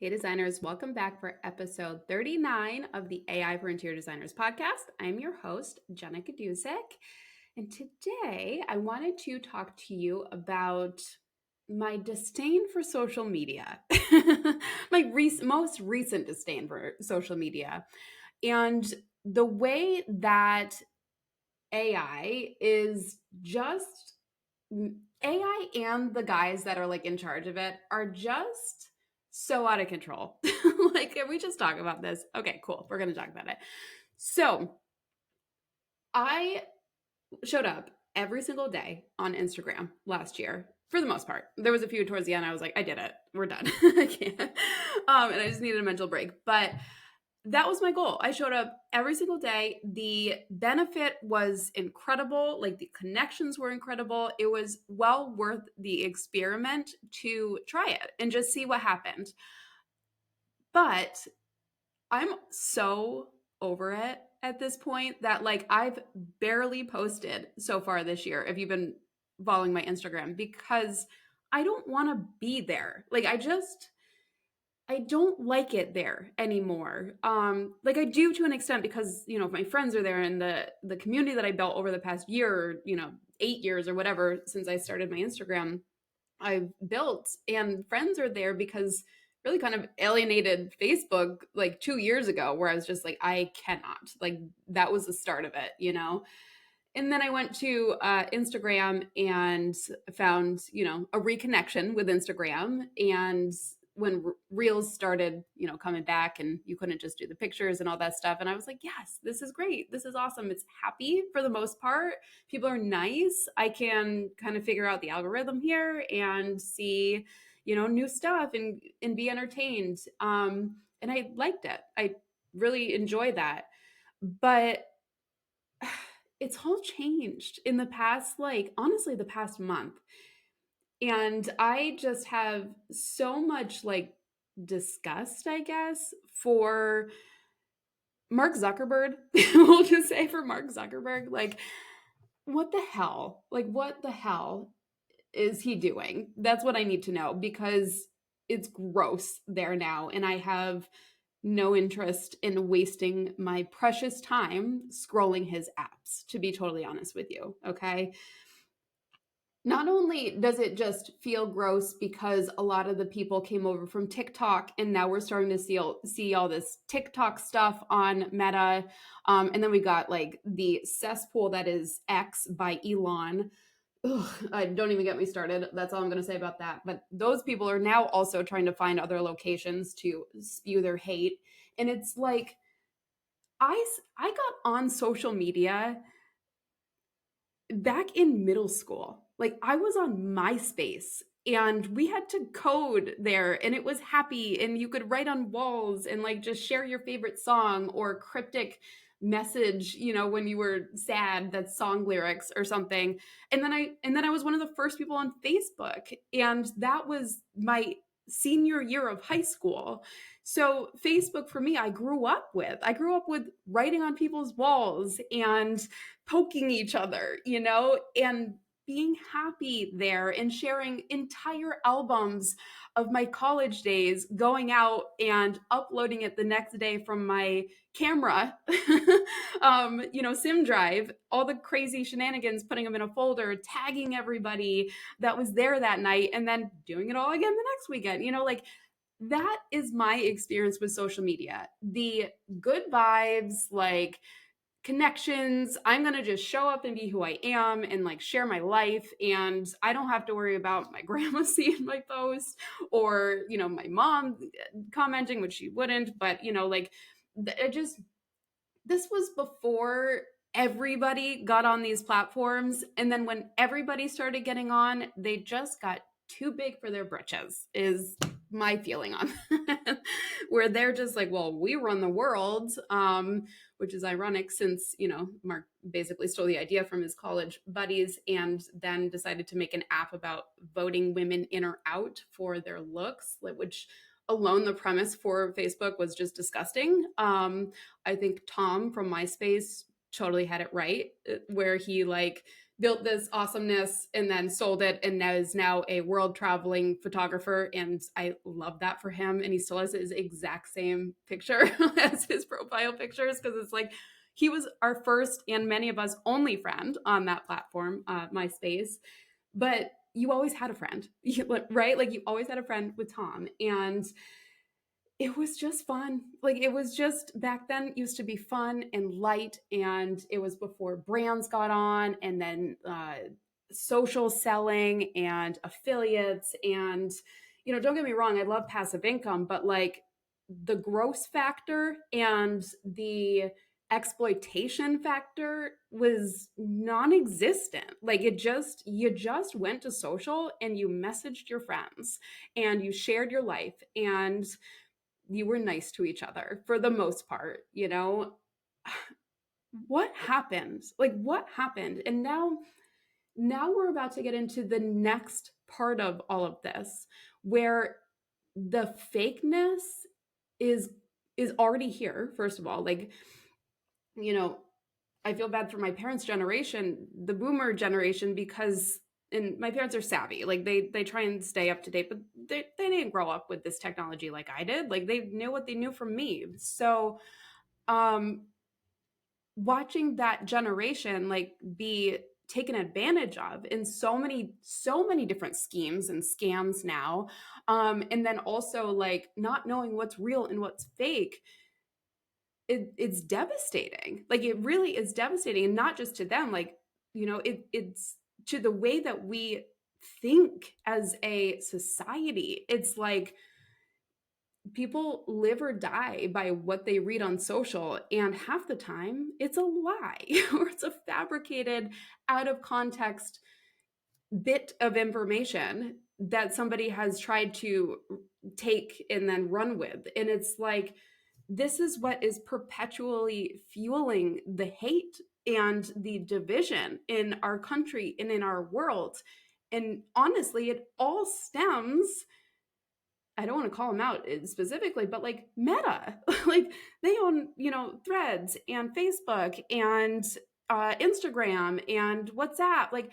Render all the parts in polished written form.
Hey designers, welcome back for episode 39 of the AI for Interior Designers podcast. I'm your host, Jenna Kadusik. And today I wanted to talk to you about my disdain for social media, my most recent disdain for social media, and the way that AI is just AI and the guys that are like in charge of it are just so out of control. Like, can we just talk about this? Okay, cool. We're going to talk about it. So, I showed up every single day on Instagram last year for the most part. There was a few towards the end. I was like, I did it. We're done. I can't. And I just needed a mental break. But that was my goal. I showed up every single day. The benefit was incredible. Like the connections were incredible. It was well worth the experiment to try it and just see what happened. But I'm so over it at this point that like I've barely posted so far this year if you've been following my Instagram because I don't want to be there. Like I don't like it there anymore. Like I do to an extent because, my friends are there and the community that I built over the past year, 8 years or whatever since I started my Instagram, I've built and friends are there because really kind of alienated Facebook like 2 years ago where I was just like, I cannot. Like that was the start of it. And then I went to Instagram and found, a reconnection with Instagram. And when Reels started, coming back and you couldn't just do the pictures and all that stuff. And I was like, yes, this is great. This is awesome. It's happy for the most part. People are nice. I can kind of figure out the algorithm here and see, new stuff and be entertained. And I liked it. I really enjoy that. But it's all changed in the past, like honestly, the past month. And I just have so much like disgust, I guess, for Mark Zuckerberg. We'll just say for Mark Zuckerberg, like, what the hell? Like, what the hell is he doing? That's what I need to know because it's gross there now. And I have no interest in wasting my precious time scrolling his apps, to be totally honest with you. Okay. Not only does it just feel gross because a lot of the people came over from TikTok and now we're starting to see all this TikTok stuff on Meta. And then we got like the cesspool that is X by Elon. Ugh, don't even get me started. That's all I'm going to say about that. But those people are now also trying to find other locations to spew their hate. And it's like, I got on social media back in middle school. Like I was on MySpace and we had to code there and it was happy and you could write on walls and like just share your favorite song or cryptic message, when you were sad, that's song lyrics or something. And then I was one of the first people on Facebook and that was my senior year of high school. So Facebook for me, I grew up with writing on people's walls and poking each other, and being happy there and sharing entire albums of my college days, going out and uploading it the next day from my camera, sim drive, all the crazy shenanigans, putting them in a folder, tagging everybody that was there that night, and then doing it all again the next weekend, like that is my experience with social media. The good vibes, like connections. I'm going to just show up and be who I am and like share my life. And I don't have to worry about my grandma seeing my post or, my mom commenting, which she wouldn't. But, like, it just, this was before everybody got on these platforms. And then when everybody started getting on, they just got too big for their britches, is my feeling on that. Where they're just like, well, we run the world, which is ironic since, Mark basically stole the idea from his college buddies and then decided to make an app about voting women in or out for their looks, which alone the premise for Facebook was just disgusting. I think Tom from MySpace totally had it right, where he like built this awesomeness and then sold it and is now a world traveling photographer. And I love that for him. And he still has his exact same picture as his profile pictures, because it's like he was our first and many of us only friend on that platform, MySpace. But you always had a friend, right? Like you always had a friend with Tom. And it was just fun. Like it was just back then it used to be fun and light, and it was before brands got on, and then social selling and affiliates. And don't get me wrong, I love passive income, but like the gross factor and the exploitation factor was non-existent. Like you just went to social and you messaged your friends and you shared your life, and you were nice to each other for the most part. What happened? Like what happened? And now we're about to get into the next part of all of this, where the fakeness is is already here. First of all, like, you know, I feel bad for my parents' generation, the boomer generation, because and my parents are savvy. Like they try and stay up to date, but they didn't grow up with this technology like I did. Like they knew what they knew from me. So um watching that generation like be taken advantage of in so many different schemes and scams now, and then also like not knowing what's real and what's fake, it's devastating. Like it really is devastating, and not just to them. Like it's to the way that we think as a society. It's like people live or die by what they read on social, and half the time it's a lie or it's a fabricated, out of context bit of information that somebody has tried to take and then run with. And it's like, this is what is perpetually fueling the hate and the division in our country and in our world. And honestly, it all stems, I don't want to call them out specifically, but like Meta, like they own, Threads and Facebook and Instagram and WhatsApp. Like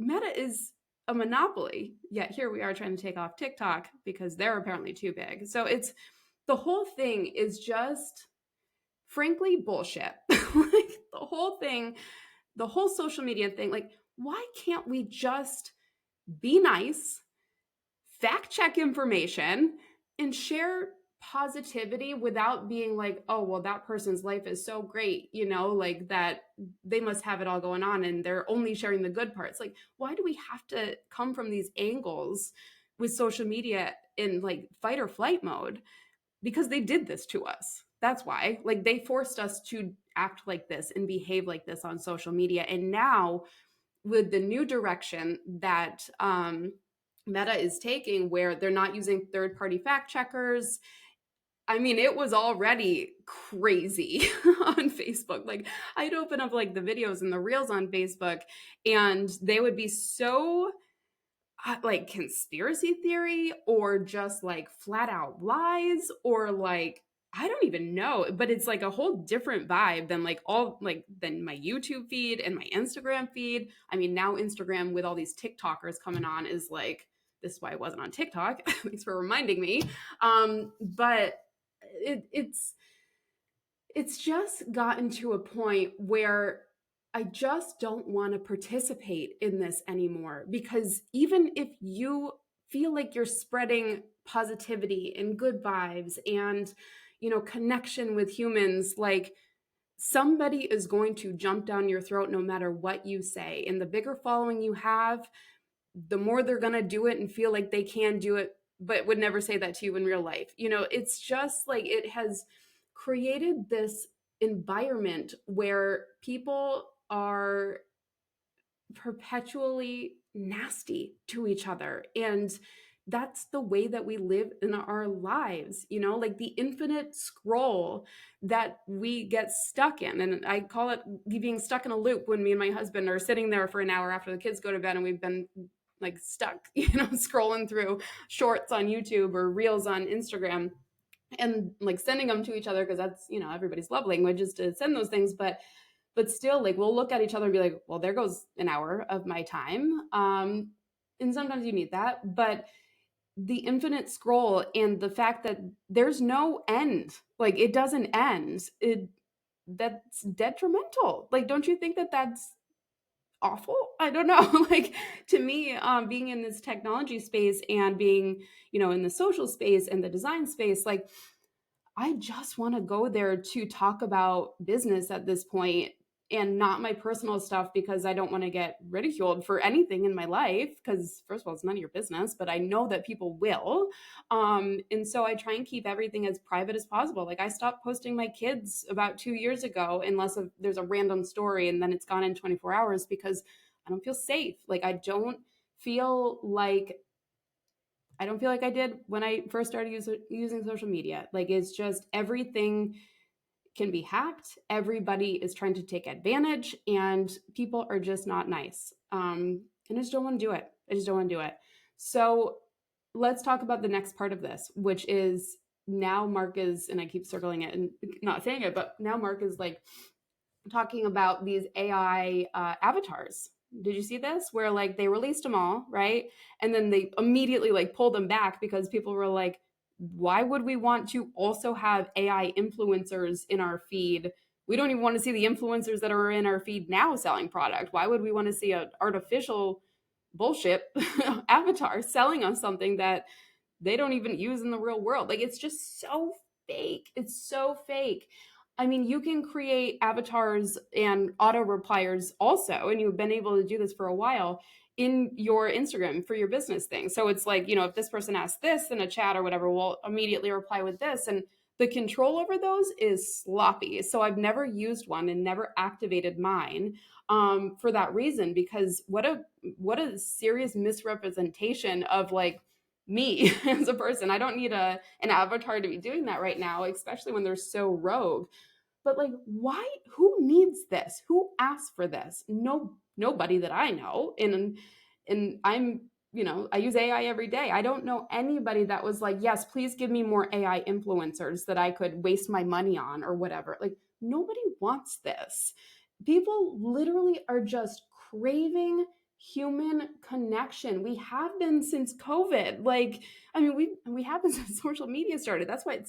Meta is a monopoly. Yet here we are trying to take off TikTok because they're apparently too big. So it's the whole thing is just frankly bullshit. Like the whole thing, the whole social media thing, like why can't we just be nice, fact check information, and share positivity without being like, oh, well, that person's life is so great, like that they must have it all going on and they're only sharing the good parts. Like, why do we have to come from these angles with social media in like fight or flight mode? Because they did this to us. That's why. Like, they forced us to act like this and behave like this on social media. And now, with the new direction that Meta is taking, where they're not using third party fact checkers. I mean, it was already crazy on Facebook. Like, I'd open up like the videos and the reels on Facebook, and they would be so like conspiracy theory or just like flat out lies, or like I don't even know, but it's like a whole different vibe than like all like than my YouTube feed and my Instagram feed. I mean, now Instagram with all these TikTokers coming on is like, this is why I wasn't on TikTok. Thanks for reminding me. But it's just gotten to a point where I just don't want to participate in this anymore, because even if you feel like you're spreading positivity and good vibes and connection with humans, like somebody is going to jump down your throat no matter what you say. And the bigger following you have, the more they're going to do it and feel like they can do it, but would never say that to you in real life. It's just like it has created this environment where people are perpetually nasty to each other. And that's the way that we live in our lives, like the infinite scroll that we get stuck in. And I call it being stuck in a loop when me and my husband are sitting there for an hour after the kids go to bed and we've been like stuck, scrolling through shorts on YouTube or reels on Instagram and like sending them to each other, because that's, everybody's love language is to send those things. But but still, like, we'll look at each other and be like, well, there goes an hour of my time. And sometimes you need that, but the infinite scroll and the fact that there's no end, like it doesn't end, that's detrimental. Like, don't you think that that's awful? I don't know. Like, to me, being in this technology space and being, in the social space and the design space, like, I just want to go there to talk about business at this point and not my personal stuff, because I don't want to get ridiculed for anything in my life, because first of all, it's none of your business, but I know that people will. And so I try and keep everything as private as possible. Like, I stopped posting my kids about 2 years ago, unless there's a random story and then it's gone in 24 hours, because I don't feel safe. Like, feel like I don't feel like I did when I first started using social media. Like, it's just everything can be hacked. Everybody is trying to take advantage, and people are just not nice. And I just don't want to do it. I just don't want to do it. So let's talk about the next part of this, which is now Mark is, and I keep circling it and not saying it, but now Mark is like talking about these AI avatars. Did you see this? Where like they released them all, right? And then they immediately like pulled them back because people were like, why would we want to also have AI influencers in our feed? We don't even want to see the influencers that are in our feed now selling product. Why would we want to see an artificial bullshit avatar selling us something that they don't even use in the real world? Like, it's just so fake. It's so fake. I mean, you can create avatars and auto repliers also, and you've been able to do this for a while in your Instagram for your business thing. So it's like, if this person asks this in a chat or whatever, we'll immediately reply with this. And the control over those is sloppy. So I've never used one and never activated mine for that reason, because what a serious misrepresentation of like me as a person. I don't need an avatar to be doing that right now, especially when they're so rogue. But like, why? Who needs this? Who asked for this? Nobody that I know. And I'm, I use AI every day. I don't know anybody that was like, yes, please give me more AI influencers that I could waste my money on or whatever. Like, nobody wants this. People literally are just craving human connection. We have been since COVID. Like, I mean, we have been since social media started. That's why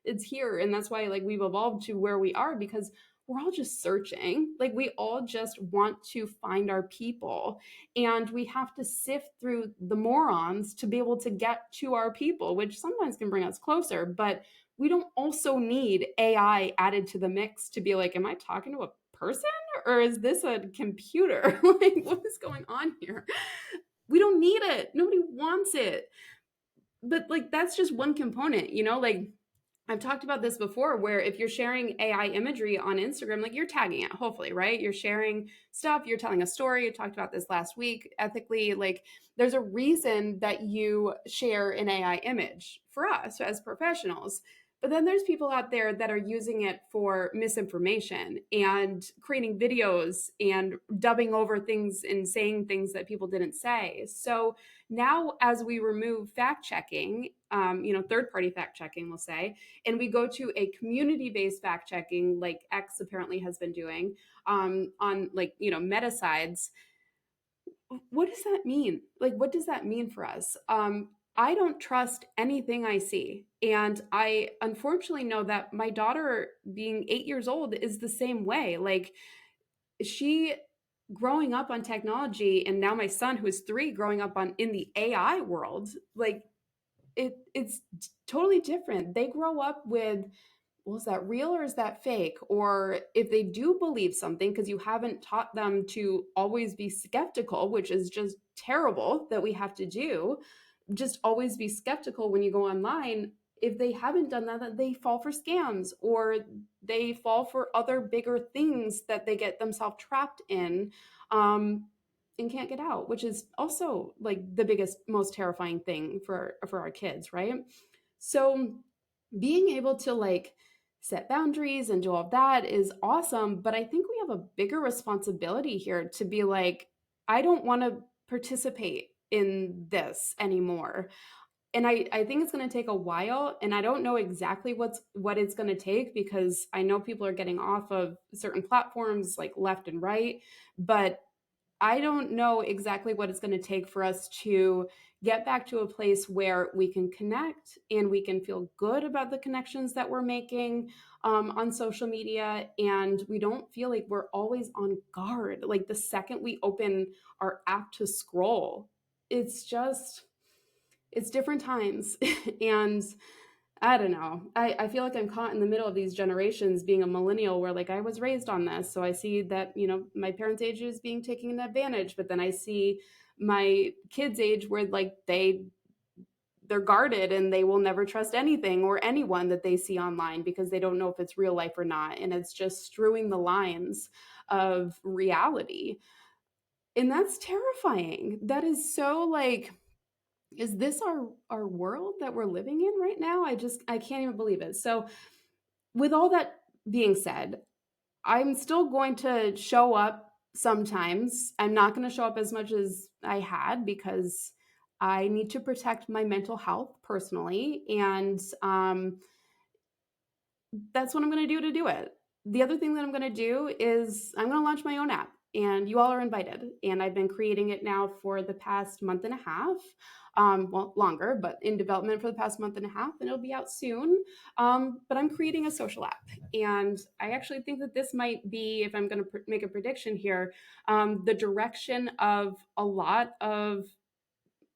it's here, and that's why like we've evolved to where we are, because we're all just searching. Like, we all just want to find our people, and we have to sift through the morons to be able to get to our people, which sometimes can bring us closer. But we don't also need AI added to the mix to be like, am I talking to a person or is this a computer? Like, what is going on here? We don't need it. Nobody wants it. But like, that's just one component, like I've talked about this before, where if you're sharing AI imagery on Instagram, like, you're tagging it, hopefully, right? You're sharing stuff, you're telling a story. I talked about this last week ethically. Like, there's a reason that you share an AI image for us as professionals. But then there's people out there that are using it for misinformation and creating videos and dubbing over things and saying things that people didn't say. So now, as we remove fact checking, third party fact checking, we'll say, and we go to a community-based fact checking like X apparently has been doing, on like, meta sides, what does that mean? Like, what does that mean for us? I don't trust anything I see, and I unfortunately know that my daughter, being 8 years old, is the same way. Like, she, growing up on technology, and now my son, who is 3, growing up on in the AI world, like, it's totally different. They grow up with, well, is that real or is that fake? Or if they do believe something, because you haven't taught them to always be skeptical, which is just terrible that we have to do, just always be skeptical when you go online. If they haven't done that, they fall for scams, or they fall for other bigger things that they get themselves trapped in, and can't get out, which is also like the biggest, most terrifying thing for our kids, right? So being able to like set boundaries and do all of that is awesome, but I think we have a bigger responsibility here to be like, I don't want to participate in this anymore. and I think it's going to take a while, and I don't know exactly what it's going to take, because I know people are getting off of certain platforms like left and right, but I don't know exactly what it's going to take for us to get back to a place where we can connect and we can feel good about the connections that we're making on social media. And we don't feel like we're always on guard. Like the second we open our app to scroll, it's just, it's different times. And I don't know. I feel like I'm caught in the middle of these generations being a millennial where like I was raised on this. So I see that, my parents' age is being taken advantage, but then I see my kids' age where like they're guarded and they will never trust anything or anyone that they see online because they don't know if it's real life or not. And it's just strewing the lines of reality. And that's terrifying. That is so like, is this our world that we're living in right now? I can't even believe it. So with all that being said, I'm still going to show up sometimes. I'm not going to show up as much as I had because I need to protect my mental health personally. And that's what I'm going to do it. The other thing that I'm going to do is I'm going to launch my own app, and you all are invited. And I've been creating it now for the past month and a half. Well, longer, but in development for the past month and a half, and it'll be out soon. But I'm creating a social app, and I actually think that this might be, if I'm going to make a prediction here, the direction of a lot of,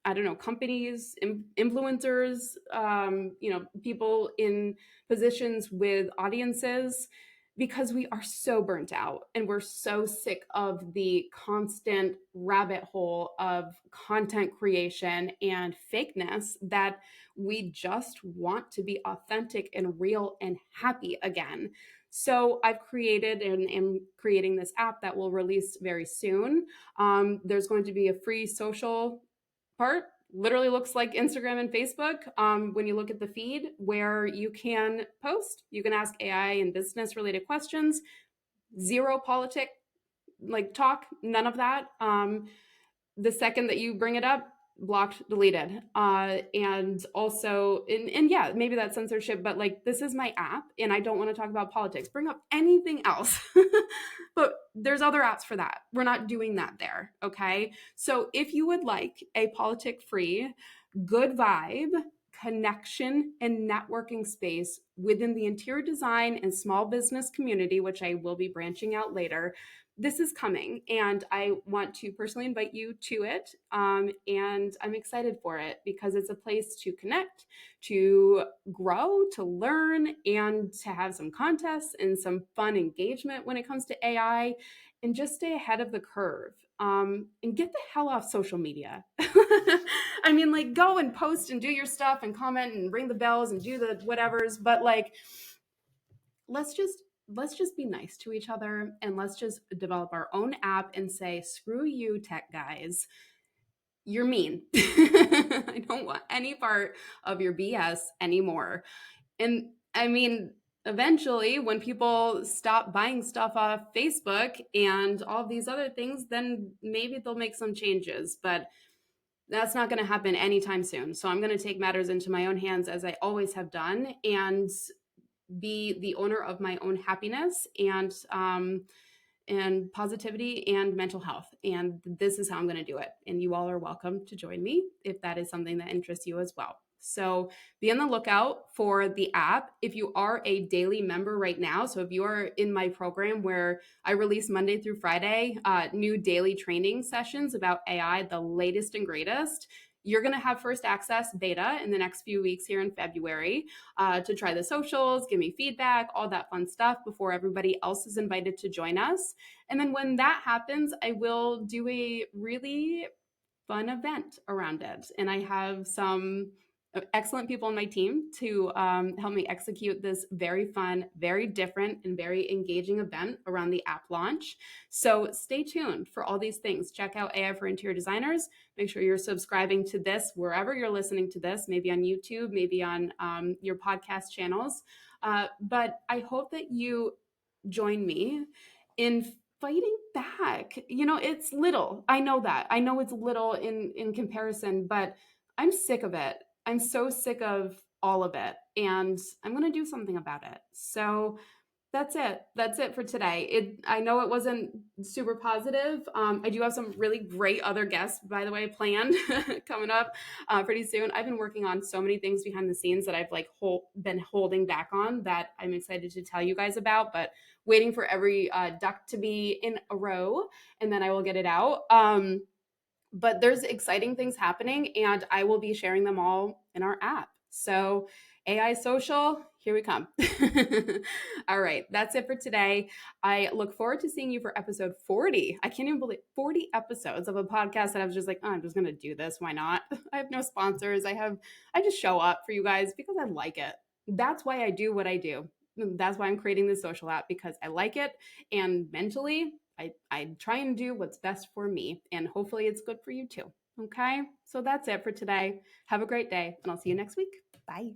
I don't know, companies, influencers, people in positions with audiences, because we are so burnt out and we're so sick of the constant rabbit hole of content creation and fakeness that we just want to be authentic and real and happy again. So I've created and am creating this app that will release very soon. There's going to be a free social part, literally looks like Instagram and Facebook. When you look at the feed, where you can post, you can ask AI and business related questions. Zero politic like talk, none of that. The second that you bring it up, blocked, deleted. And also, and yeah, maybe that's censorship, but like, this is my app and I don't want to talk about politics. Bring up anything else. But there's other apps for that. We're not doing that there. Okay. So if you would like a politic free, good vibe, connection, and networking space within the interior design and small business community, which I will be branching out later, this is coming, and I want to personally invite you to it. And I'm excited for it because it's a place to connect, to grow, to learn, and to have some contests and some fun engagement when it comes to AI, and just stay ahead of the curve. And get the hell off social media. I mean, like, go and post and do your stuff and comment and ring the bells and do the whatevers, but like, let's just be nice to each other, and let's just develop our own app and say, screw you, tech guys. You're mean. I don't want any part of your BS anymore. And I mean, eventually, when people stop buying stuff off Facebook and all these other things, then maybe they'll make some changes. But that's not going to happen anytime soon. So I'm going to take matters into my own hands, as I always have done, and be the owner of my own happiness and positivity and mental health. And this is how I'm going to do it. And you all are welcome to join me if that is something that interests you as well. So be on the lookout for the app. If you are a daily member right now, so if you are in my program where I release Monday through Friday, new daily training sessions about AI, the latest and greatest, you're going to have first access beta in the next few weeks here in February, to try the socials, give me feedback, all that fun stuff before everybody else is invited to join us. And then when that happens, I will do a really fun event around it. And I have some excellent people on my team to help me execute this very fun, very different, and very engaging event around the app launch. So stay tuned for all these things. Check out AI for Interior Designers. Make sure you're subscribing to this wherever you're listening to this, maybe on YouTube, maybe on your podcast channels. But I hope that you join me in fighting back. It's little. I know that. I know it's little in comparison, but I'm sick of it. I'm so sick of all of it, and I'm going to do something about it. So that's it. That's it for today. I know it wasn't super positive. I do have some really great other guests, by the way, planned coming up pretty soon. I've been working on so many things behind the scenes that I've like been holding back on that I'm excited to tell you guys about, but waiting for every duck to be in a row, and then I will get it out. But there's exciting things happening, and I will be sharing them all in our app. So, AI social, here we come. All right, that's it for today. I look forward to seeing you for episode 40. I can't even believe 40 episodes of a podcast that I was just like, oh, I'm just going to do this. Why not? I have no sponsors. I just show up for you guys because I like it. That's why I do what I do. That's why I'm creating this social app, because I like it, and mentally I try and do what's best for me, and hopefully it's good for you too. Okay, so that's it for today. Have a great day, and I'll see you next week. Bye.